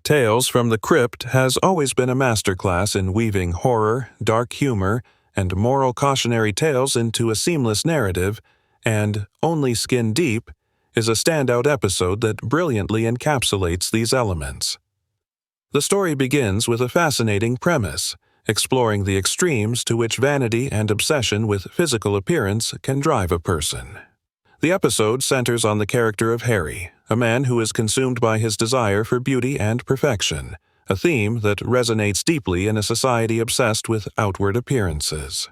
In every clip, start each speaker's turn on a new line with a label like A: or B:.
A: Tales from the Crypt has always been a masterclass in weaving horror, dark humor, and moral cautionary tales into a seamless narrative, and Only Skin Deep is a standout episode that brilliantly encapsulates these elements. The story begins with a fascinating premise, exploring the extremes to which vanity and obsession with physical appearance can drive a person. The episode centers on the character of Harry, a man who is consumed by his desire for beauty and perfection, a theme that resonates deeply in a society obsessed with outward appearances.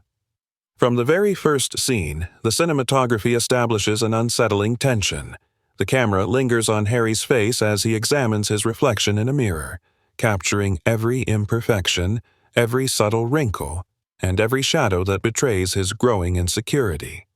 A: From the very first scene, the cinematography establishes an unsettling tension. The camera lingers on Harry's face as he examines his reflection in a mirror, capturing every imperfection, every subtle wrinkle, and every shadow that betrays his growing insecurity.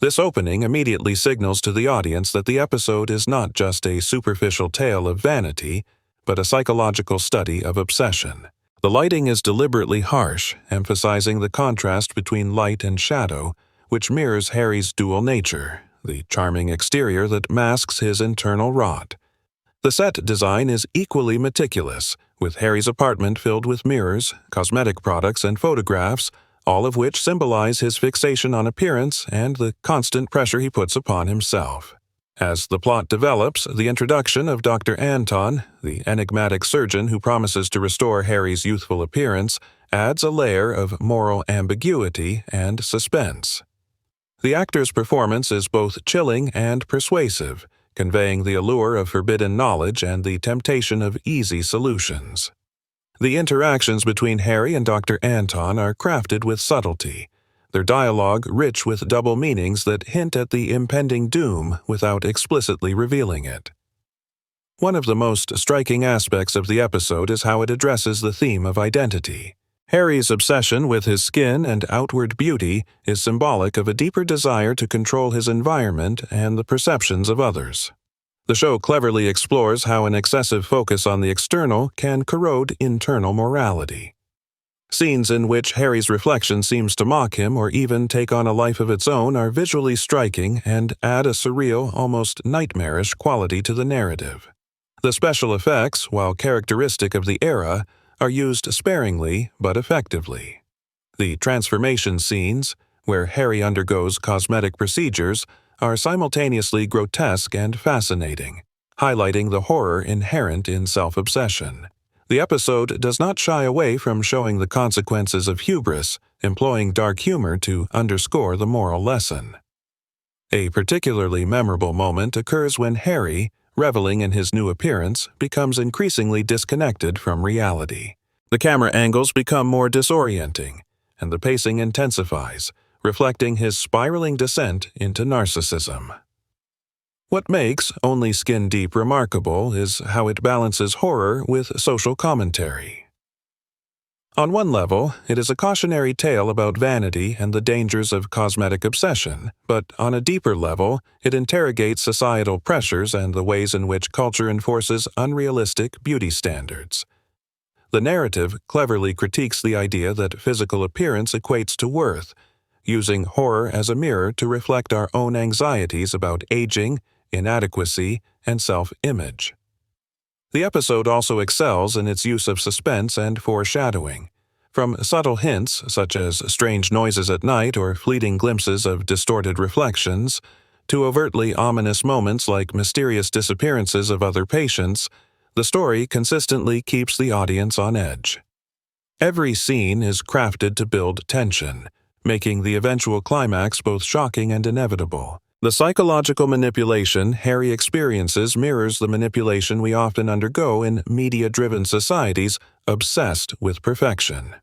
A: This opening immediately signals to the audience that the episode is not just a superficial tale of vanity, but a psychological study of obsession. The lighting is deliberately harsh, emphasizing the contrast between light and shadow, which mirrors Harry's dual nature, the charming exterior that masks his internal rot. The set design is equally meticulous, with Harry's apartment filled with mirrors, cosmetic products, and photographs, all of which symbolize his fixation on appearance and the constant pressure he puts upon himself. As the plot develops, the introduction of Dr. Anton, the enigmatic surgeon who promises to restore Harry's youthful appearance, adds a layer of moral ambiguity and suspense. The actor's performance is both chilling and persuasive, conveying the allure of forbidden knowledge and the temptation of easy solutions. The interactions between Harry and Dr. Anton are crafted with subtlety, their dialogue rich with double meanings that hint at the impending doom without explicitly revealing it. One of the most striking aspects of the episode is how it addresses the theme of identity. Harry's obsession with his skin and outward beauty is symbolic of a deeper desire to control his environment and the perceptions of others. The show cleverly explores how an excessive focus on the external can corrode internal morality. Scenes in which Harry's reflection seems to mock him or even take on a life of its own are visually striking and add a surreal, almost nightmarish quality to the narrative. The special effects, while characteristic of the era, are used sparingly but effectively. The transformation scenes, where Harry undergoes cosmetic procedures, are simultaneously grotesque and fascinating, highlighting the horror inherent in self-obsession. The episode does not shy away from showing the consequences of hubris, employing dark humor to underscore the moral lesson. A particularly memorable moment occurs when Harry, reveling in his new appearance, becomes increasingly disconnected from reality. The camera angles become more disorienting, and the pacing intensifies, reflecting his spiraling descent into narcissism. What makes Only Skin Deep remarkable is how it balances horror with social commentary. On one level, it is a cautionary tale about vanity and the dangers of cosmetic obsession, but on a deeper level, it interrogates societal pressures and the ways in which culture enforces unrealistic beauty standards. The narrative cleverly critiques the idea that physical appearance equates to worth, using horror as a mirror to reflect our own anxieties about aging, inadequacy, and self-image. The episode also excels in its use of suspense and foreshadowing. From subtle hints, such as strange noises at night or fleeting glimpses of distorted reflections, to overtly ominous moments like mysterious disappearances of other patients, the story consistently keeps the audience on edge. Every scene is crafted to build tension, making the eventual climax both shocking and inevitable. The psychological manipulation Harry experiences mirrors the manipulation we often undergo in media-driven societies obsessed with perfection.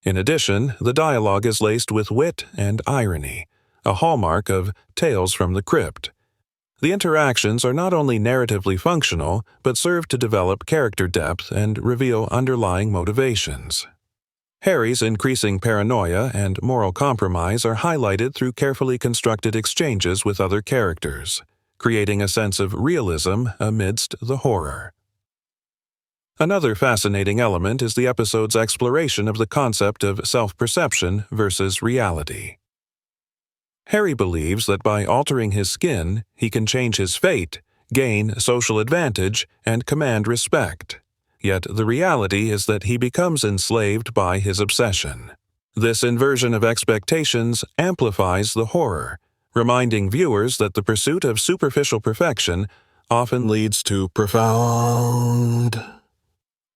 A: In addition, the dialogue is laced with wit and irony, a hallmark of Tales from the Crypt. The interactions are not only narratively functional, but serve to develop character depth and reveal underlying motivations. Harry's increasing paranoia and moral compromise are highlighted through carefully constructed exchanges with other characters, creating a sense of realism amidst the horror. Another fascinating element is the episode's exploration of the concept of self-perception versus reality. Harry believes that by altering his skin, he can change his fate, gain social advantage, and command respect. Yet the reality is that he becomes enslaved by his obsession. This inversion of expectations amplifies the horror, reminding viewers that the pursuit of superficial perfection often leads to profound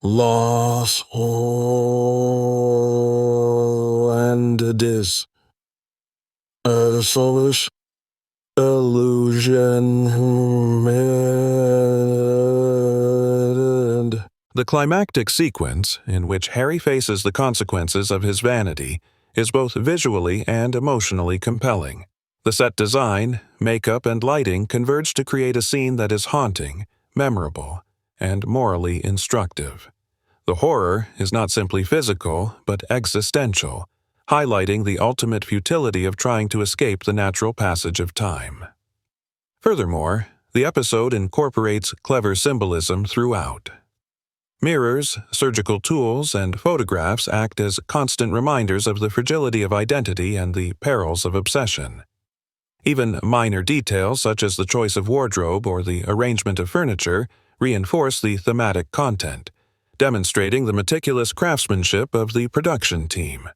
A: loss and soulish illusion. The climactic sequence, in which Harry faces the consequences of his vanity, is both visually and emotionally compelling. The set design, makeup, and lighting converge to create a scene that is haunting, memorable, and morally instructive. The horror is not simply physical, but existential, highlighting the ultimate futility of trying to escape the natural passage of time. Furthermore, the episode incorporates clever symbolism throughout. Mirrors, surgical tools, and photographs act as constant reminders of the fragility of identity and the perils of obsession. Even minor details such as the choice of wardrobe or the arrangement of furniture reinforce the thematic content, demonstrating the meticulous craftsmanship of the production team.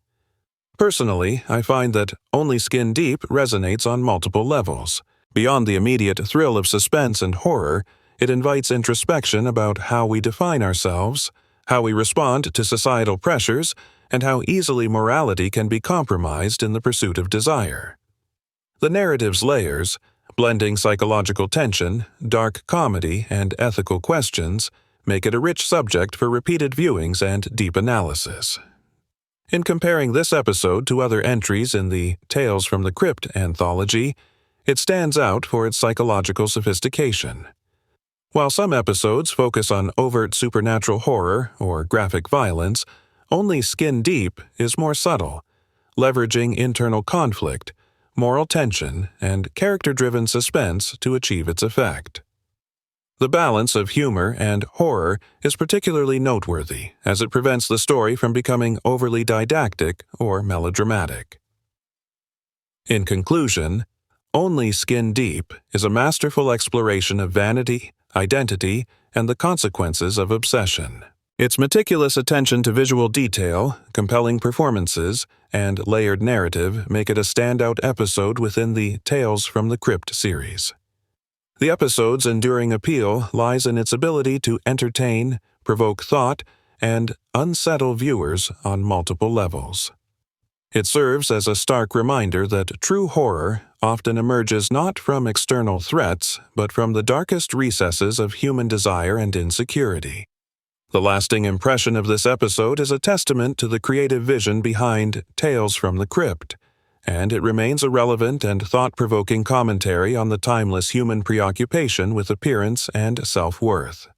A: Personally, I find that Only Skin Deep resonates on multiple levels. Beyond the immediate thrill of suspense and horror, it invites introspection about how we define ourselves, how we respond to societal pressures, and how easily morality can be compromised in the pursuit of desire. The narrative's layers, blending psychological tension, dark comedy, and ethical questions, make it a rich subject for repeated viewings and deep analysis. In comparing this episode to other entries in the Tales from the Crypt anthology, it stands out for its psychological sophistication. While some episodes focus on overt supernatural horror or graphic violence, Only Skin Deep is more subtle, leveraging internal conflict, moral tension, and character-driven suspense to achieve its effect. The balance of humor and horror is particularly noteworthy, as it prevents the story from becoming overly didactic or melodramatic. In conclusion, Only Skin Deep is a masterful exploration of vanity, identity, and the consequences of obsession. Its meticulous attention to visual detail, compelling performances, and layered narrative make it a standout episode within the Tales from the Crypt series. The episode's enduring appeal lies in its ability to entertain, provoke thought, and unsettle viewers on multiple levels. It serves as a stark reminder that true horror often emerges not from external threats, but from the darkest recesses of human desire and insecurity. The lasting impression of this episode is a testament to the creative vision behind Tales from the Crypt, and it remains a relevant and thought-provoking commentary on the timeless human preoccupation with appearance and self-worth.